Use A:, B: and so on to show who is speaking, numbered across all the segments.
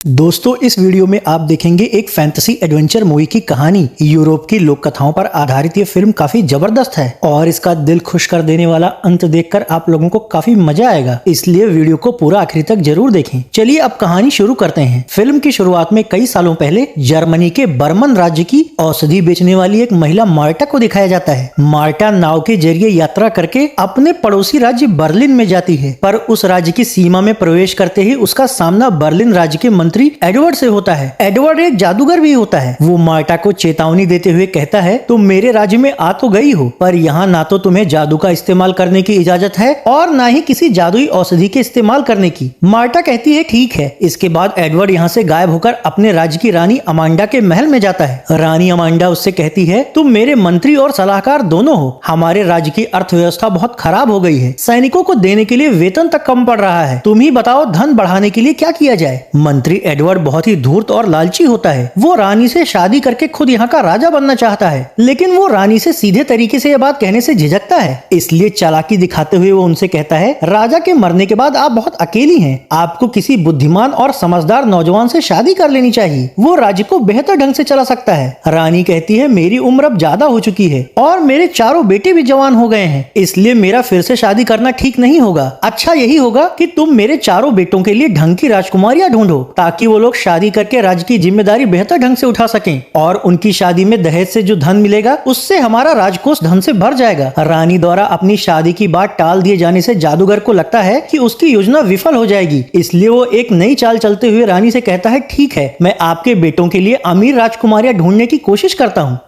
A: दोस्तों इस वीडियो में आप देखेंगे एक फैंटेसी एडवेंचर मूवी की कहानी। यूरोप की लोक कथाओं पर आधारित ये फिल्म काफी जबरदस्त है और इसका दिल खुश कर देने वाला अंत देखकर आप लोगों को काफी मजा आएगा, इसलिए वीडियो को पूरा आखिरी तक जरूर देखें। चलिए अब कहानी शुरू करते हैं। फिल्म की शुरुआत में कई सालों पहले जर्मनी के बर्मन राज्य की औषधि बेचने वाली एक महिला मार्टा को दिखाया जाता है। मार्टा नाव के जरिए यात्रा करके अपने पड़ोसी राज्य बर्लिन में जाती है, पर उस राज्य की सीमा में प्रवेश करते ही उसका सामना बर्लिन राज्य के मंत्री एडवर्ड से होता है। एडवर्ड एक जादूगर भी होता है। वो मार्टा को चेतावनी देते हुए कहता है, तुम मेरे राज्य में आ तो गई हो, पर यहाँ ना तो तुम्हें जादू का इस्तेमाल करने की इजाजत है और ना ही किसी जादुई औषधि के इस्तेमाल करने की। मार्टा कहती है ठीक है। इसके बाद एडवर्ड यहाँ से गायब होकर अपने राज्य की रानी अमांडा के महल में जाता है। रानी अमांडा उससे कहती है, तुम मेरे मंत्री और सलाहकार दोनों हो। हमारे राज्य की अर्थव्यवस्था बहुत खराब हो गई है। सैनिकों को देने के लिए वेतन तक कम पड़ रहा है। तुम ही बताओ धन बढ़ाने के लिए क्या किया जाए। मंत्री एडवर्ड बहुत ही धूर्त और लालची होता है। वो रानी से शादी करके खुद यहाँ का राजा बनना चाहता है, लेकिन वो रानी से सीधे तरीके से यह बात कहने से झिझकता है। इसलिए चालाकी दिखाते हुए वो उनसे कहता है, राजा के मरने के बाद आप बहुत अकेली हैं। आपको किसी बुद्धिमान और समझदार नौजवान से शादी कर लेनी चाहिए। वो राज्य को बेहतर ढंग से चला सकता है। रानी कहती है, मेरी उम्र अब ज्यादा हो चुकी है और मेरे चारों बेटे भी जवान हो गए हैं, इसलिए मेरा फिर से शादी करना ठीक नहीं होगा। अच्छा यही होगा कि तुम मेरे चारों बेटों के लिए ढंग की राजकुमारियां ढूंढो, ताकि वो लोग शादी करके राज्य की जिम्मेदारी बेहतर ढंग से उठा सकें और उनकी शादी में दहेज से जो धन मिलेगा उससे हमारा राजकोष धन से भर जाएगा। रानी द्वारा अपनी शादी की बात टाल दिए जाने से जादूगर को लगता है कि उसकी योजना विफल हो जाएगी, इसलिए वो एक नई चाल चलते हुए रानी से कहता है, ठीक है, मैं आपके बेटों के लिए अमीर राजकुमारियां ढूंढने की कोशिश करता हूँ।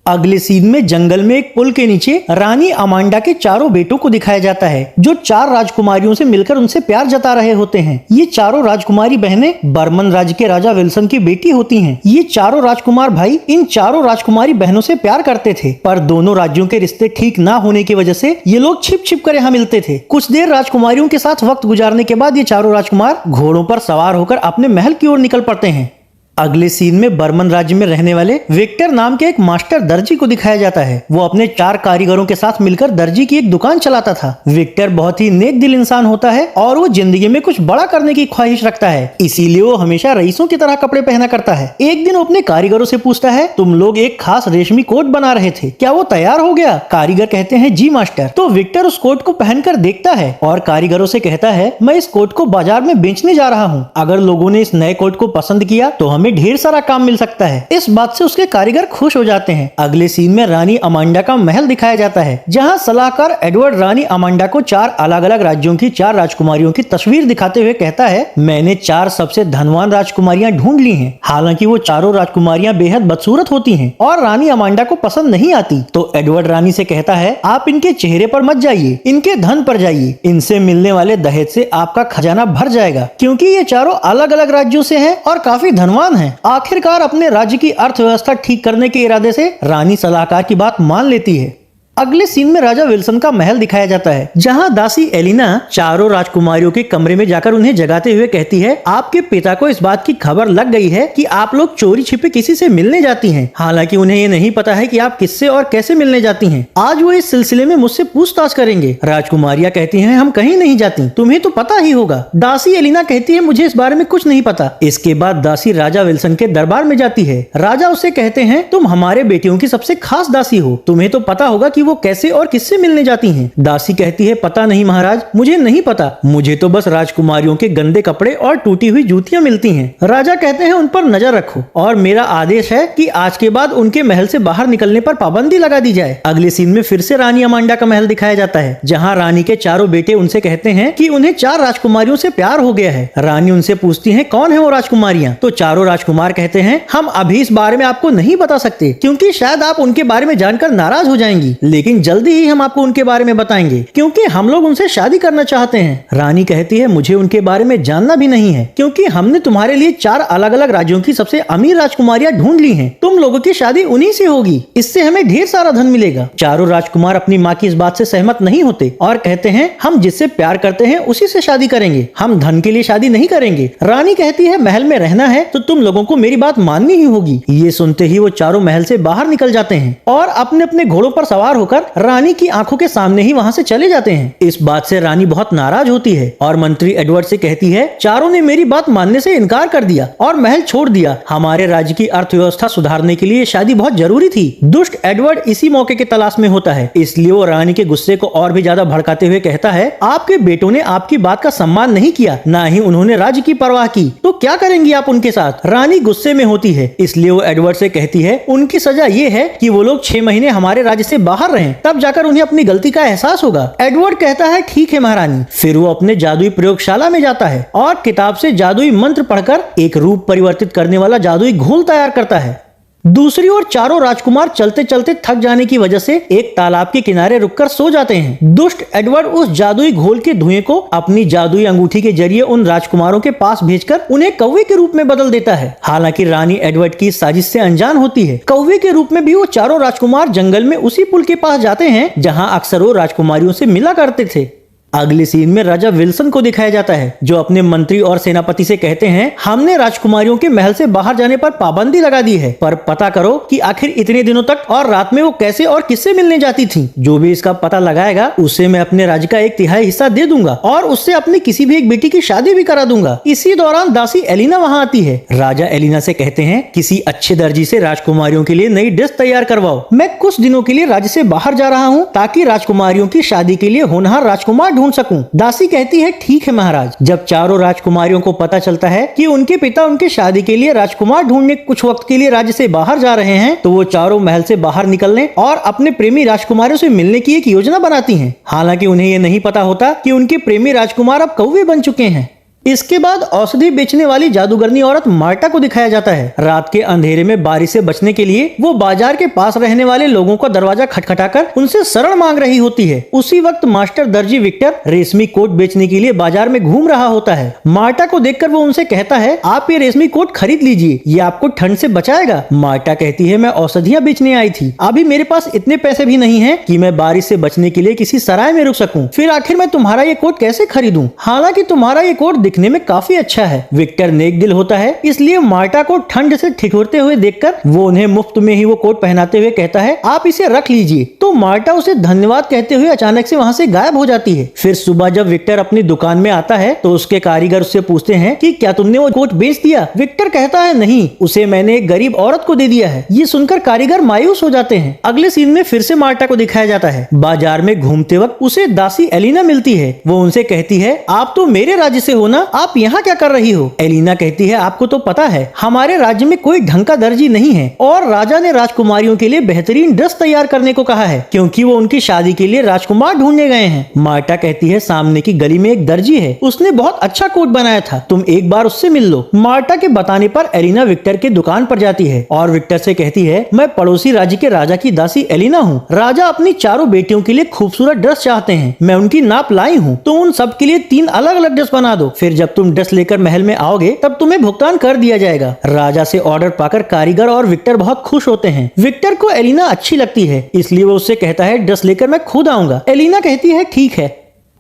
A: अगले सीन में जंगल में एक पुल के नीचे रानी अमांडा के चारों बेटों को दिखाया जाता है, जो चार राजकुमारियों से मिलकर उनसे प्यार जता रहे होते हैं। ये चारों राजकुमारी बहनें बर्मन राज्य के राजा विल्सन की बेटी होती हैं। ये चारों राजकुमार भाई इन चारों राजकुमारी बहनों से प्यार करते थे, पर दोनों राज्यों के रिश्ते ठीक ना होने की वजह से ये लोग छिप छिप कर यहाँ मिलते थे। कुछ देर राजकुमारियों के साथ वक्त गुजारने के बाद ये चारों राजकुमार घोड़ों पर सवार होकर अपने महल की ओर निकल पड़ते हैं। अगले सीन में बर्मन राज्य में रहने वाले विक्टर नाम के एक मास्टर दर्जी को दिखाया जाता है। वो अपने चार कारीगरों के साथ मिलकर दर्जी की एक दुकान चलाता था। विक्टर बहुत ही नेक दिल इंसान होता है और वो जिंदगी में कुछ बड़ा करने की ख्वाहिश रखता है, इसीलिए वो हमेशा रईसों की तरह कपड़े पहना करता है। एक दिन वो अपने कारीगरों से पूछता है, तुम लोग एक खास रेशमी कोट बना रहे थे, क्या वो तैयार हो गया? कारीगर कहते हैं, जी मास्टर। तो विक्टर उस कोट को पहनकर देखता है और कारीगरों से कहता है, मैं इस कोट को बाजार में बेचने जा रहा हूँ। अगर लोगों ने इस नए कोट को पसंद किया तो हमें ढेर सारा काम मिल सकता है। इस बात से उसके कारीगर खुश हो जाते हैं। अगले सीन में रानी अमांडा का महल दिखाया जाता है, जहां सलाहकार एडवर्ड रानी अमांडा को चार अलग अलग राज्यों की चार राजकुमारियों की तस्वीर दिखाते हुए कहता है, मैंने चार सबसे धनवान राजकुमारियां ढूंढ ली हैं। हालांकि वो चारों राजकुमारियां बेहद बदसूरत होती हैं और रानी अमांडा को पसंद नहीं आती। तो एडवर्ड रानी से कहता है, आप इनके चेहरे पर मत जाइए, इनके धन पर जाइए। इनसे मिलने वाले दहेज से आपका खजाना भर जाएगा, क्योंकि ये चारों अलग अलग राज्यों से हैं और काफी धनवान हैं। आखिरकार अपने राज्य की अर्थव्यवस्था ठीक करने के इरादे से रानी सलाहकार की बात मान लेती है। अगले सीन में राजा विल्सन का महल दिखाया जाता है, जहां दासी एलिना चारों राजकुमारियों के कमरे में जाकर उन्हें जगाते हुए कहती है, आपके पिता को इस बात की खबर लग गई है कि आप लोग चोरी छिपे किसी से मिलने जाती हैं। हालांकि उन्हें ये नहीं पता है कि आप किससे और कैसे मिलने जाती हैं। आज वो इस सिलसिले में मुझसे पूछताछ करेंगे। राजकुमारियां कहती हैं, हम कहीं नहीं जाती, तुम्हें तो पता ही होगा। दासी एलिना कहती है, मुझे इस बारे में कुछ नहीं पता। इसके बाद दासी राजा विल्सन के दरबार में जाती है। राजा उससे कहते हैं, तुम हमारे बेटियों की सबसे खास दासी हो, तुम्हें तो पता होगा कि वो कैसे और किससे मिलने जाती हैं। दासी कहती है, पता नहीं महाराज, मुझे नहीं पता, मुझे तो बस राजकुमारियों के गंदे कपड़े और टूटी हुई जूतियां मिलती हैं। राजा कहते हैं, उन पर नजर रखो और मेरा आदेश है कि आज के बाद उनके महल से बाहर निकलने पर पाबंदी लगा दी जाए। अगले सीन में फिर से रानी अमांडा का महल दिखाया जाता है, जहाँ रानी के चारों बेटे उनसे कहते हैं कि उन्हें चार राजकुमारियों से प्यार हो गया है। रानी उनसे पूछती है, कौन है वो राजकुमारियां? तो चारों राजकुमार कहते हैं, हम अभी इस बारे में आपको नहीं बता सकते, क्योंकि शायद आप उनके बारे में जानकर नाराज हो जाएंगी, लेकिन जल्दी ही हम आपको उनके बारे में बताएंगे, क्योंकि हम लोग उनसे शादी करना चाहते हैं। रानी कहती है, मुझे उनके बारे में जानना भी नहीं है, क्योंकि हमने तुम्हारे लिए चार अलग अलग राज्यों की सबसे अमीर राजकुमारियां ढूंढ ली हैं। तुम लोगों की शादी उन्हीं से होगी, इससे हमें ढेर सारा धन मिलेगा। चारों राजकुमार अपनी माँ की इस बात से सहमत नहीं होते और कहते हैं, हम जिससे प्यार करते हैं उसी से शादी करेंगे, हम धन के लिए शादी नहीं करेंगे। रानी कहती है, महल में रहना है तो तुम लोगों को मेरी बात माननी ही होगी। ये सुनते ही वो चारों महल से बाहर निकल जाते हैं और अपने अपने घोड़ों पर सवार होकर रानी की आंखों के सामने ही वहाँ से चले जाते हैं। इस बात से रानी बहुत नाराज होती है और मंत्री एडवर्ड से कहती है, चारों ने मेरी बात मानने से इनकार कर दिया और महल छोड़ दिया। हमारे राज्य की अर्थव्यवस्था सुधारने के लिए शादी बहुत जरूरी थी। दुष्ट एडवर्ड इसी मौके की तलाश में होता है, इसलिए वो रानी के गुस्से को और भी ज्यादा भड़काते हुए कहता है, आपके बेटों ने आपकी बात का सम्मान नहीं किया, ना ही उन्होंने राज्य की परवाह की, तो क्या करेंगी आप उनके साथ। रानी गुस्से में होती है, इसलिए वो एडवर्ड से कहती है, उनकी सजा ये है कि वो लोग 6 महीने हमारे राज्य से बाहर रहें, तब जाकर उन्हें अपनी गलती का एहसास होगा। एडवर्ड कहता है, ठीक है महारानी। फिर वो अपने जादुई प्रयोगशाला में जाता है और किताब से जादुई मंत्र पढ़कर एक रूप परिवर्तित करने वाला जादुई घोल तैयार करता है। दूसरी ओर चारों राजकुमार चलते चलते थक जाने की वजह से एक तालाब के किनारे रुककर सो जाते हैं। दुष्ट एडवर्ड उस जादुई घोल के धुएं को अपनी जादुई अंगूठी के जरिए उन राजकुमारों के पास भेजकर उन्हें कौवे के रूप में बदल देता है। हालांकि रानी एडवर्ड की साजिश से अनजान होती है। कौवे के रूप में भी वो चारों राजकुमार जंगल में उसी पुल के पास जाते हैं जहाँ अक्सर वो राजकुमारियों से मिला करते थे। अगले सीन में राजा विल्सन को दिखाया जाता है, जो अपने मंत्री और सेनापति से कहते हैं, हमने राजकुमारियों के महल से बाहर जाने पर पाबंदी लगा दी है, पर पता करो कि आखिर इतने दिनों तक और रात में वो कैसे और किससे मिलने जाती थी। जो भी इसका पता लगाएगा उसे मैं अपने राज्य का 1/3 हिस्सा दे दूंगा और उससे अपनी किसी भी एक बेटी की शादी भी करा दूंगा। इसी दौरान दासी एलिना वहाँ आती है। राजा एलिना से कहते हैं, किसी अच्छे दर्जी से राजकुमारियों के लिए नई ड्रेस तैयार करवाओ। मैं कुछ दिनों के लिए राज्य से बाहर जा रहा हूँ ताकि राजकुमारियों की शादी के लिए होनहार राजकुमार ढूंढ सकूं। दासी कहती है, ठीक है महाराज। जब चारों राजकुमारियों को पता चलता है कि उनके पिता उनके शादी के लिए राजकुमार ढूंढने कुछ वक्त के लिए राज्य से बाहर जा रहे हैं, तो वो चारों महल से बाहर निकलने और अपने प्रेमी राजकुमारों से मिलने की एक योजना बनाती हैं। हालांकि उन्हें ये नहीं पता होता कि उनके प्रेमी राजकुमार अब कौवे बन चुके हैं। इसके बाद औषधि बेचने वाली जादूगरनी औरत मार्टा को दिखाया जाता है। रात के अंधेरे में बारिश से बचने के लिए वो बाजार के पास रहने वाले लोगों का दरवाजा खटखटाकर उनसे शरण मांग रही होती है। उसी वक्त मास्टर दर्जी विक्टर रेशमी कोट बेचने के लिए बाजार में घूम रहा होता है। मार्टा को देखकर वो उनसे कहता है, आप ये रेशमी कोट खरीद लीजिए, ये आपको ठंड से बचाएगा। मार्टा कहती है, मैं औषधियाँ बेचने आई थी, अभी मेरे पास इतने पैसे भी नहीं है कि मैं बारिश से बचने के लिए किसी सराय में रुक सकूं। फिर आखिर मैं तुम्हारा ये कोट कैसे खरीदूं? हालांकि तुम्हारा ये कोट दिखने में काफी अच्छा है। विक्टर नेक दिल होता है, इसलिए मार्टा को ठंड से ठिठुरते हुए देखकर वो उन्हें मुफ्त में ही वो कोट पहनाते हुए कहता है, आप इसे रख लीजिए। तो मार्टा उसे धन्यवाद कहते हुए अचानक से वहाँ से गायब हो जाती है। फिर सुबह जब विक्टर अपनी दुकान में आता है तो उसके कारीगर उससे पूछते हैं कि क्या तुमने वो कोट बेच दिया? विक्टर कहता है, नहीं, उसे मैंने एक गरीब औरत को दे दिया है। ये सुनकर कारीगर मायूस हो जाते हैं। अगले सीन में फिर से मार्टा को दिखाया जाता है। बाजार में घूमते वक्त उसे दासी एलिना मिलती है। वो उनसे कहती है, आप तो मेरे राज्य से हो ना, आप यहाँ क्या कर रही हो? एलिना कहती है, आपको तो पता है हमारे राज्य में कोई ढंग का दर्जी नहीं है और राजा ने राजकुमारियों के लिए बेहतरीन ड्रेस तैयार करने को कहा है, क्योंकि वो उनकी शादी के लिए राजकुमार ढूंढने गए हैं। मार्टा कहती है, सामने की गली में एक दर्जी है, उसने बहुत अच्छा कोट बनाया था, तुम एक बार उससे मिल लो। मार्टा के बताने पर एलिना विक्टर के दुकान पर जाती है और विक्टर से कहती है, मैं पड़ोसी राज्य के राजा की दासी एलिना हूँ। राजा अपनी चारों बेटियों के लिए खूबसूरत ड्रेस चाहते हैं, मैं उनकी नाप लाई हूँ, तो उन सब के लिए 3 अलग अलग ड्रेस बना दो। फिर जब तुम ड्रेस लेकर महल में आओगे तब तुम्हें भुगतान कर दिया जाएगा। राजा से ऑर्डर पाकर कारीगर और विक्टर बहुत खुश होते हैं। विक्टर को एलिना अच्छी लगती है, इसलिए वो उससे कहता है, ड्रेस लेकर मैं खुद आऊंगा। एलिना कहती है, ठीक है।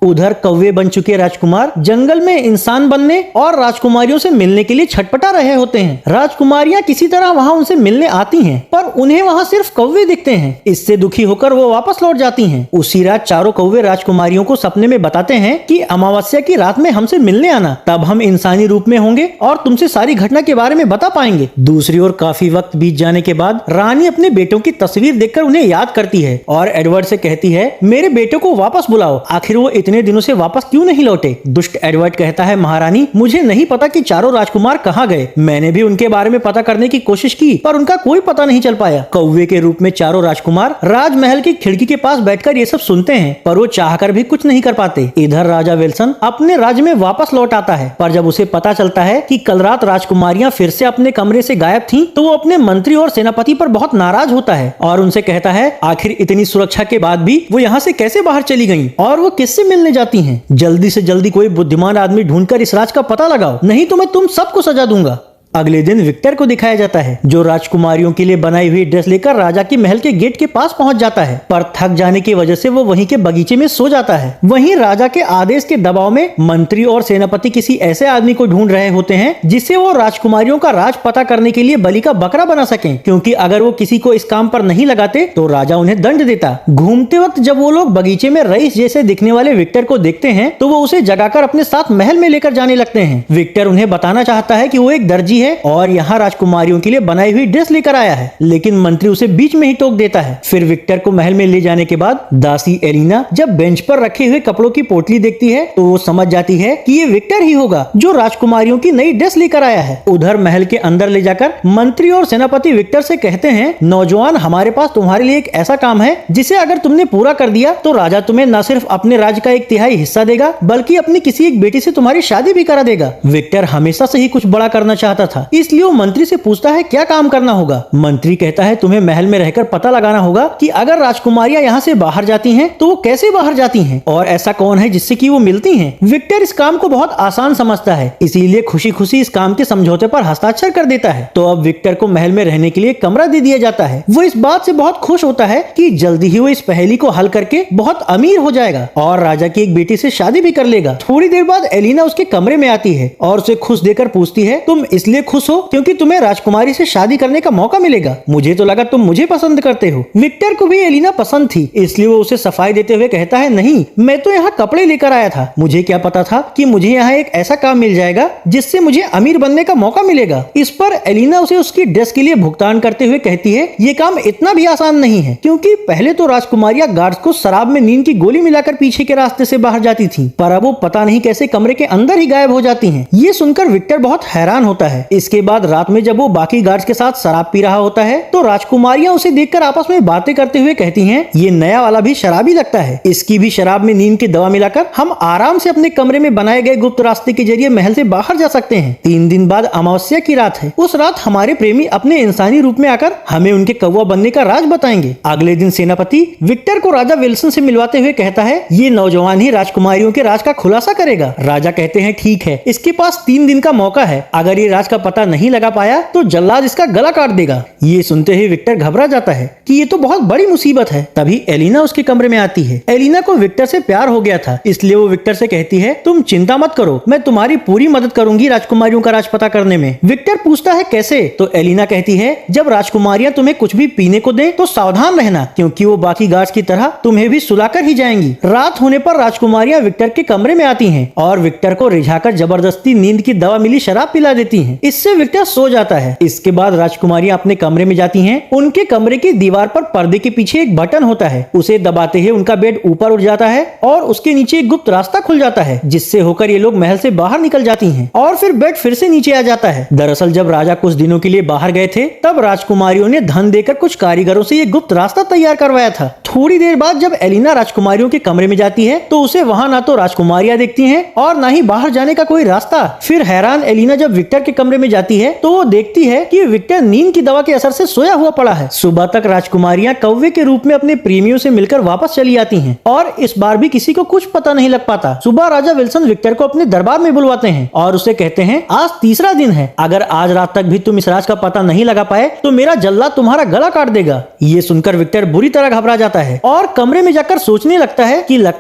A: उधर कौवे बन चुके राजकुमार जंगल में इंसान बनने और राजकुमारियों से मिलने के लिए छटपटा रहे होते हैं। राजकुमारियां किसी तरह वहां उनसे मिलने आती हैं, पर उन्हें वहां सिर्फ कौवे दिखते हैं। इससे दुखी होकर वो वापस लौट जाती हैं। उसी रात चारों कौवे राजकुमारियों को सपने में बताते हैं कि अमावस्या की रात में हमसे मिलने आना, तब हम इंसानी रूप में होंगे और तुमसे सारी घटना के बारे में बता पाएंगे। दूसरी ओर काफी वक्त बीत जाने के बाद रानी अपने बेटों की तस्वीर देखकर उन्हें याद करती है और एडवर्ड से कहती है, मेरे बेटों को वापस बुलाओ, आखिर वो इतने दिनों से वापस क्यों नहीं लौटे? दुष्ट एडवर्ड कहता है, महारानी, मुझे नहीं पता कि चारों राजकुमार कहाँ गए। मैंने भी उनके बारे में पता करने की कोशिश की, पर उनका कोई पता नहीं चल पाया। कौवे के रूप में चारों राजकुमार राजमहल की खिड़की के पास बैठकर ये सब सुनते हैं, पर वो चाहकर भी कुछ नहीं कर पाते। इधर राजा विल्सन अपने राज्य में वापस लौट आता है, पर जब उसे पता चलता है कि कल रात राजकुमारियां फिर से अपने कमरे से गायब थीं, तो वो अपने मंत्री और सेनापति पर बहुत नाराज होता है और उनसे कहता है, आखिर इतनी सुरक्षा के बाद भी वो यहाँ से कैसे बाहर चली गईं और वो किससे मिलने जाती हैं? जल्दी से जल्दी कोई बुद्धिमान आदमी ढूंढकर इस राज का पता लगाओ, नहीं तो मैं तुम सबको सजा दूंगा। अगले दिन विक्टर को दिखाया जाता है जो राजकुमारियों के लिए बनाई हुई ड्रेस लेकर राजा के महल के गेट के पास पहुंच जाता है, पर थक जाने की वजह से वो वहीं के बगीचे में सो जाता है। वहीं राजा के आदेश के दबाव में मंत्री और सेनापति किसी ऐसे आदमी को ढूंढ रहे होते हैं जिससे वो राजकुमारियों का राज पता करने के लिए बलि का बकरा बना सकें, क्योंकि अगर वो किसी को इस काम पर नहीं लगाते तो राजा उन्हें दंड देता। घूमते वक्त जब वो लोग बगीचे में रईस जैसे दिखने वाले विक्टर को देखते हैं तो वो उसे जगाकर अपने साथ महल में लेकर जाने लगते हैं। विक्टर उन्हें बताना चाहता है कि वो एक दर्जी है और यहाँ राजकुमारियों के लिए बनाई हुई ड्रेस लेकर आया है, लेकिन मंत्री उसे बीच में ही टोक देता है। फिर विक्टर को महल में ले जाने के बाद दासी एलिना जब बेंच पर रखे हुए कपड़ों की पोटली देखती है तो वो समझ जाती है कि ये विक्टर ही होगा जो राजकुमारियों की नई ड्रेस लेकर आया है। उधर महल के अंदर ले जाकर मंत्री और सेनापति विक्टर से कहते हैं, नौजवान, हमारे पास तुम्हारे लिए एक ऐसा काम है जिसे अगर तुमने पूरा कर दिया तो राजा तुम्हें न सिर्फ अपने राज्य का 1/3 हिस्सा देगा बल्कि अपनी किसी एक बेटी से तुम्हारी शादी भी करा देगा। विक्टर हमेशा से ही कुछ बड़ा करना चाहता था, इसलिए वो मंत्री से पूछता है क्या काम करना होगा। मंत्री कहता है तुम्हें महल में रहकर पता लगाना होगा कि अगर राजकुमारियां यहाँ से बाहर जाती हैं तो वो कैसे बाहर जाती हैं और ऐसा कौन है जिससे कि वो मिलती हैं। विक्टर इस काम को बहुत आसान समझता है, इसीलिए खुशी खुशी इस काम के समझौते पर हस्ताक्षर कर देता है। तो अब विक्टर को महल में रहने के लिए कमरा दे दिया जाता है। वो इस बात से बहुत खुश होता है कि जल्दी ही वो इस पहेली को हल करके बहुत अमीर हो जाएगा और राजा की एक बेटी से शादी भी कर लेगा। थोड़ी देर बाद एलिना उसके कमरे में आती है और उसे खुश देकर पूछती है, तुम इसलिए खुश हो क्योंकि तुम्हें राजकुमारी से शादी करने का मौका मिलेगा? मुझे तो लगा तुम मुझे पसंद करते हो। विक्टर को भी एलिना पसंद थी, इसलिए वो उसे सफाई देते हुए कहता है, नहीं, मैं तो यहाँ कपड़े लेकर आया था। मुझे क्या पता था कि मुझे यहाँ एक ऐसा काम मिल जाएगा जिससे मुझे अमीर बनने का मौका मिलेगा। इस पर एलिना उसे उसकी ड्रेस के लिए भुगतान करते हुए कहती है, ये काम इतना भी आसान नहीं है, क्योंकि पहले तो राजकुमारियां गार्ड्स को शराब में नींद की गोली मिलाकर पीछे के रास्ते से बाहर जाती थीं, पर अब वो पता नहीं कैसे कमरे के अंदर ही गायब हो जाती हैं। ये सुनकर विक्टर बहुत हैरान होता है। इसके बाद रात में जब वो बाकी गार्ड्स के साथ शराब पी रहा होता है तो राजकुमारियां उसे देखकर आपस में बातें करते हुए कहती हैं, ये नया वाला भी शराबी लगता है, इसकी भी शराब में नींद की दवा मिलाकर हम आराम से अपने कमरे में बनाए गए गुप्त रास्ते के जरिए महल से बाहर जा सकते हैं। 3 दिन बाद अमावस्या की रात है। उस रात हमारे प्रेमी अपने इंसानी रूप में आकर हमें उनके कौवा बनने का राज बताएंगे। अगले दिन सेनापति विक्टर को राजा विल्सन से मिलवाते हुए कहता है, ये नौजवान ही राजकुमारियों के राज का खुलासा करेगा। राजा कहते हैं, ठीक है, इसके पास 3 दिन का मौका है। अगर ये राज का पता नहीं लगा पाया तो जल्लाद इसका गला काट देगा। ये सुनते ही विक्टर घबरा जाता है कि ये तो बहुत बड़ी मुसीबत है। तभी एलिना उसके कमरे में आती है। एलिना को विक्टर से प्यार हो गया था, इसलिए वो विक्टर से कहती है, तुम चिंता मत करो, मैं तुम्हारी पूरी मदद करूंगी राजकुमारियों का राज पता करने में। विक्टर पूछता है कैसे? तो एलिना कहती है, जब राजकुमारियां तुम्हें कुछ भी पीने को दें तो सावधान रहना, क्योंकि वो बाकी गार्ड्स की तरह तुम्हें भी सुलाकर ही जाएंगी। रात होने पर राजकुमारियां विक्टर के कमरे में आती हैं और विक्टर को रिझाकर जबरदस्ती नींद की दवा मिली शराब पिला देती हैं। इससे विक्टर सो जाता है। इसके बाद राजकुमारियां अपने कमरे में जाती हैं। उनके कमरे की दीवार पर पर्दे के पीछे एक बटन होता है, उसे दबाते ही उनका बेड ऊपर उठ जाता है और उसके नीचे एक गुप्त रास्ता खुल जाता है, जिससे होकर ये लोग महल से बाहर निकल जाती हैं और फिर बेड फिर से नीचे आ जाता है। दरअसल जब राजा कुछ दिनों के लिए बाहर गए थे तब राजकुमारियों ने धन देकर कुछ कारीगरों से ये गुप्त रास्ता तैयार करवाया था। थोड़ी देर बाद जब एलिना राजकुमारियों के कमरे में जाती है तो उसे वहाँ ना तो राजकुमारियां देखती हैं और ना ही बाहर जाने का कोई रास्ता। फिर हैरान एलिना जब विक्टर के कमरे में जाती है तो वो देखती है कि विक्टर नींद की दवा के असर से सोया हुआ पड़ा है। सुबह तक राजकुमारियां कौवे के रूप में अपने प्रेमियों से मिलकर वापस चली आती हैं और इस बार भी किसी को कुछ पता नहीं लग पाता। सुबह राजा विल्सन विक्टर को अपने दरबार में बुलवाते हैं और उसे कहते हैं, आज तीसरा दिन है, अगर आज रात तक भी तुम इस राज का पता नहीं लगा पाए तो मेरा जल्लाद तुम्हारा गला काट देगा। ये सुनकर विक्टर बुरी तरह घबरा जाता है और कमरे में जाकर सोचने लगता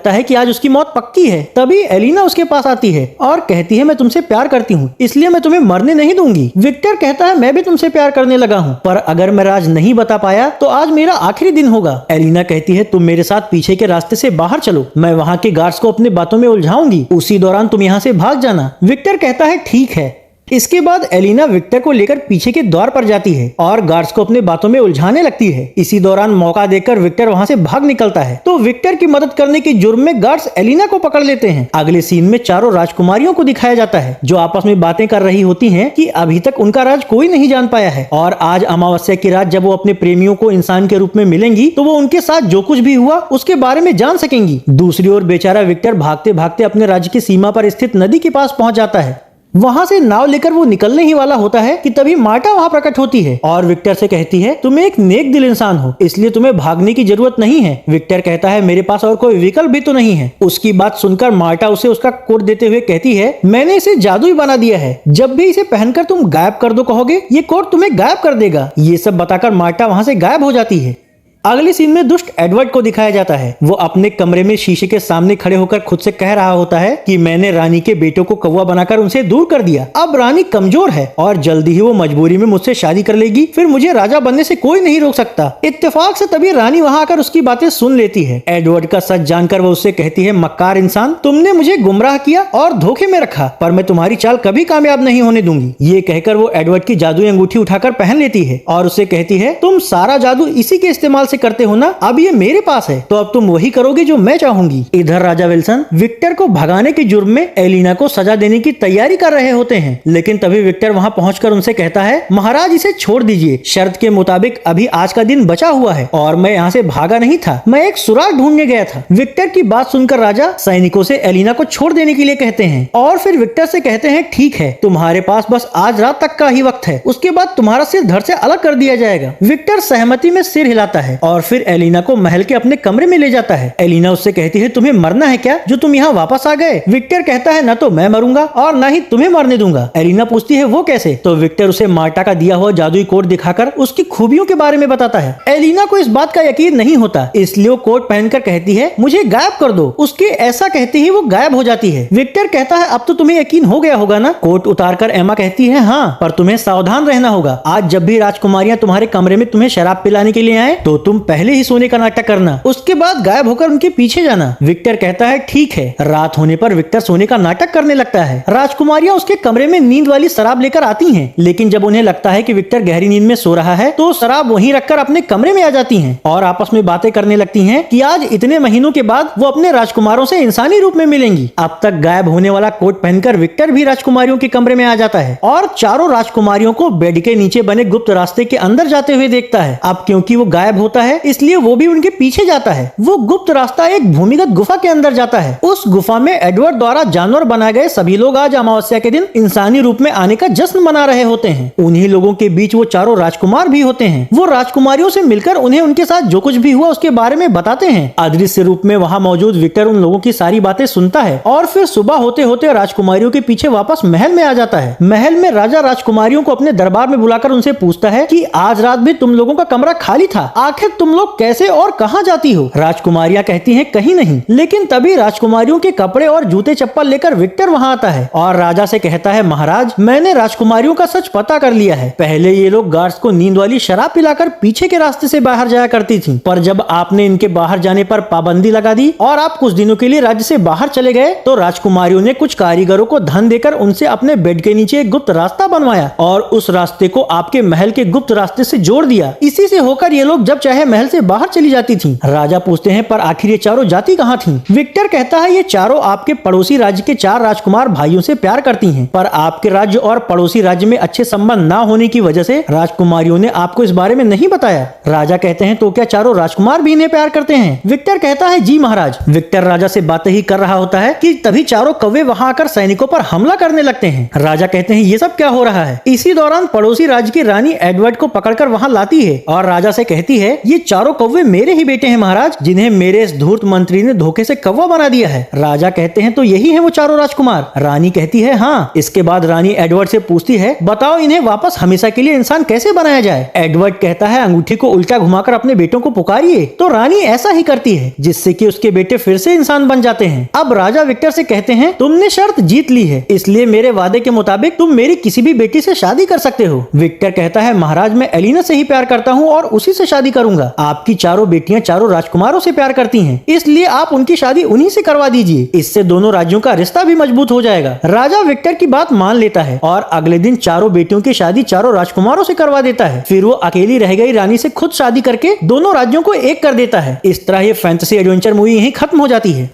A: है कि आज उसकी मौत पक्की है। तभी एलिना उसके पास आती है और कहती है, मैं तुमसे प्यार करती हूँ, इसलिए मैं तुम्हें मरने नहीं दूंगी। विक्टर कहता है, मैं भी तुमसे प्यार करने लगा हूँ, पर अगर मैं राज नहीं बता पाया तो आज मेरा आखिरी दिन होगा। एलिना कहती है, तुम मेरे साथ पीछे के रास्ते से बाहर चलो, मैं वहाँ के गार्ड्स को अपने बातों में उलझाऊंगी, उसी दौरान तुम यहाँ से भाग जाना। विक्टर कहता है, ठीक है। इसके बाद एलिना विक्टर को लेकर पीछे के द्वार पर जाती है और गार्ड्स को अपने बातों में उलझाने लगती है। इसी दौरान मौका देखकर विक्टर वहां से भाग निकलता है तो विक्टर की मदद करने के जुर्म में गार्ड्स एलिना को पकड़ लेते हैं। अगले सीन में चारों राजकुमारियों को दिखाया जाता है जो आपस में बातें कर रही होती हैं कि अभी तक उनका राज कोई नहीं जान पाया है और आज अमावस्या की रात जब वो अपने प्रेमियों को इंसान के रूप में मिलेंगी तो वो उनके साथ जो कुछ भी हुआ उसके बारे में जान सकेंगी। दूसरी ओर बेचारा विक्टर भागते भागते अपने राज्य की सीमा पर स्थित नदी के पास पहुंच जाता है। वहाँ से नाव लेकर वो निकलने ही वाला होता है कि तभी मार्टा वहाँ प्रकट होती है और विक्टर से कहती है तुम एक नेक दिल इंसान हो, इसलिए तुम्हें भागने की जरूरत नहीं है। विक्टर कहता है मेरे पास और कोई विकल्प भी तो नहीं है। उसकी बात सुनकर मार्टा उसे उसका कोट देते हुए कहती है मैंने इसे जादुई बना दिया है, जब भी इसे पहनकर तुम गायब कर दो कहोगे ये कोट तुम्हें गायब कर देगा। ये सब बताकर मार्टा वहाँ से गायब हो जाती है। अगले सीन में दुष्ट एडवर्ड को दिखाया जाता है। वो अपने कमरे में शीशे के सामने खड़े होकर खुद से कह रहा होता है कि मैंने रानी के बेटों को कौवा बनाकर उनसे दूर कर दिया। अब रानी कमजोर है और जल्दी ही वो मजबूरी में मुझसे शादी कर लेगी, फिर मुझे राजा बनने से कोई नहीं रोक सकता। इत्तेफाक से तभी रानी वहाँ आकर उसकी बातें सुन लेती है। एडवर्ड का सच जानकर वो उससे कहती है मक्कार इंसान, तुमने मुझे गुमराह किया और धोखे में रखा, पर मैं तुम्हारी चाल कभी कामयाब नहीं होने दूंगी। ये कहकर वो एडवर्ड की जादुई अंगूठी उठाकर पहन लेती है और उससे कहती है तुम सारा जादू इसी के इस्तेमाल करते हो ना, अब ये मेरे पास है तो अब तुम वही करोगे जो मैं चाहूंगी। इधर राजा विल्सन विक्टर को भगाने के जुर्म में एलिना को सजा देने की तैयारी कर रहे होते हैं, लेकिन तभी विक्टर वहां पहुंचकर उनसे कहता है महाराज इसे छोड़ दीजिए, शर्त के मुताबिक अभी आज का दिन बचा हुआ है और मैं यहाँ से भागा नहीं था, मैं एक सुराग ढूंढने गया था। विक्टर की बात सुनकर राजा सैनिकों से एलिना को छोड़ देने के लिए कहते हैं और फिर विक्टर से कहते हैं ठीक है, तुम्हारे पास बस आज रात तक का ही वक्त है, उसके बाद तुम्हारा सिर धड़ से अलग कर दिया जाएगा। विक्टर सहमति में सिर हिलाता है और फिर एलिना को महल के अपने कमरे में ले जाता है। एलिना उससे कहती है तुम्हें मरना है क्या जो तुम यहाँ वापस आ गए। विक्टर कहता है न तो मैं मरूंगा और न ही तुम्हें मरने दूंगा। एलिना पूछती है वो कैसे, तो विक्टर उसे मार्टा का दिया हुआ जादुई कोट दिखाकर उसकी खूबियों के बारे में बताता है। एलिना को इस बात का यकीन नहीं होता, इसलिए वो कोट पहनकर कहती है मुझे गायब कर दो। उसके ऐसा कहते ही वो गायब हो जाती है। विक्टर कहता है अब तो तुम्हें यकीन हो गया होगा ना। कोट उतारकर एमा कहती है हाँ, पर तुम्हें सावधान रहना होगा। आज जब भी राजकुमारियां तुम्हारे कमरे में तुम्हें शराब पिलाने के लिए आए तो तुम पहले ही सोने का नाटक करना, उसके बाद गायब होकर उनके पीछे जाना। विक्टर कहता है ठीक है। रात होने पर विक्टर सोने का नाटक करने लगता है। राजकुमारियां उसके कमरे में नींद वाली शराब लेकर आती हैं, लेकिन जब उन्हें लगता है कि विक्टर गहरी नींद में सो रहा है तो शराब वहीं रखकर अपने कमरे में आ जाती हैं और आपस में बातें करने लगती हैं कि आज इतने महीनों के बाद वो अपने राजकुमारों से इंसानी रूप में मिलेंगी। अब तक गायब होने वाला कोट पहनकर विक्टर भी राजकुमारियों के कमरे में आ जाता है और चारों राजकुमारियों को बेड के नीचे बने गुप्त रास्ते के अंदर जाते हुए देखता है। अब क्योंकि वो गायब होता है इसलिए वो भी उनके पीछे जाता है। वो गुप्त रास्ता एक भूमिगत गुफा के अंदर जाता है। उस गुफा में एडवर्ड द्वारा जानवर बनाए गए सभी लोग आज अमावस्या के दिन इंसानी रूप में आने का जश्न मना रहे होते हैं। उन्हीं लोगों के बीच वो चारों राजकुमार भी होते हैं। वो राजकुमारियों से मिलकर उन्हें उनके साथ जो कुछ भी हुआ उसके बारे में बताते हैं। अदृश्य रूप में वहाँ मौजूद विक्टर उन लोगों की सारी बातें सुनता है और फिर सुबह होते होते राजकुमारियों के पीछे वापस महल में आ जाता है। महल में राजा राजकुमारियों को अपने दरबार में बुलाकर उनसे पूछता है कि आज रात भी तुम लोगों का कमरा खाली था, आखिर तुम लोग कैसे और कहाँ जाती हो। राजकुमारियां कहती हैं कहीं नहीं, लेकिन तभी राजकुमारियों के कपड़े और जूते चप्पल लेकर विक्टर वहां आता है और राजा से कहता है महाराज मैंने राजकुमारियों का सच पता कर लिया है। पहले ये लोग गार्ड्स को नींद वाली शराब पिलाकर पीछे के रास्ते से बाहर जाया करती थी, पर जब आपने इनके बाहर जाने पर पाबंदी लगा दी और आप कुछ दिनों के लिए राज्य से बाहर चले गए तो राजकुमारियों ने कुछ कारीगरों को धन देकर उनसे अपने बेड के नीचे एक गुप्त रास्ता बनवाया और उस रास्ते को आपके महल के गुप्त रास्ते से जोड़ दिया। इसी से होकर ये लोग जब चाहे महल से बाहर चली जाती थी। राजा पूछते हैं पर आखिर ये चारों जाती कहाँ थी। विक्टर कहता है ये चारों आपके पड़ोसी राज्य के 4 राजकुमार भाइयों से प्यार करती हैं, पर आपके राज्य और पड़ोसी राज्य में अच्छे संबंध ना होने की वजह से राजकुमारियों ने आपको इस बारे में नहीं बताया। राजा कहते हैं तो क्या चारों राजकुमार भी इन्हें प्यार करते हैं। विक्टर कहता है जी महाराज। विक्टर राजा से बातें ही कर रहा होता है कि तभी चारों कौवे वहां आकर सैनिकों पर हमला करने लगते हैं। राजा कहते हैं ये सब क्या हो रहा है। इसी दौरान पड़ोसी राज्य की रानी एडवर्ड को पकड़कर वहां लाती है और राजा से कहती है ये चारों कौवे मेरे ही बेटे हैं महाराज, जिन्हें मेरे इस धूर्त मंत्री ने धोखे से कौवा बना दिया है। राजा कहते हैं तो यही है वो चारों राजकुमार। रानी कहती है हाँ। इसके बाद रानी एडवर्ड से पूछती है बताओ इन्हें वापस हमेशा के लिए इंसान कैसे बनाया जाए। एडवर्ड कहता है अंगूठी को उल्टा घुमाकर अपने बेटों को पुकारिए। तो रानी ऐसा ही करती है जिससे कि उसके बेटे फिर से इंसान बन जाते हैं। अब राजा विक्टर से कहते हैं तुमने शर्त जीत ली है, इसलिए मेरे वादे के मुताबिक तुम मेरी किसी भी बेटी से शादी कर सकते हो। विक्टर कहता है महाराज मैं एलिना से ही प्यार करता हूँ और उसी से शादी करूंगा। आपकी चारों बेटियां चारों राजकुमारों से प्यार करती हैं, इसलिए आप उनकी शादी उन्हीं से करवा दीजिए। इससे दोनों राज्यों का रिश्ता भी मजबूत हो जाएगा। राजा विक्टर की बात मान लेता है और अगले दिन चारों बेटियों की शादी चारों राजकुमारों से करवा देता है। फिर वो अकेली रह गई रानी से खुद शादी करके दोनों राज्यों को एक कर देता है। इस तरह ये फैंटेसी एडवेंचर मूवी यहीं खत्म हो जाती है।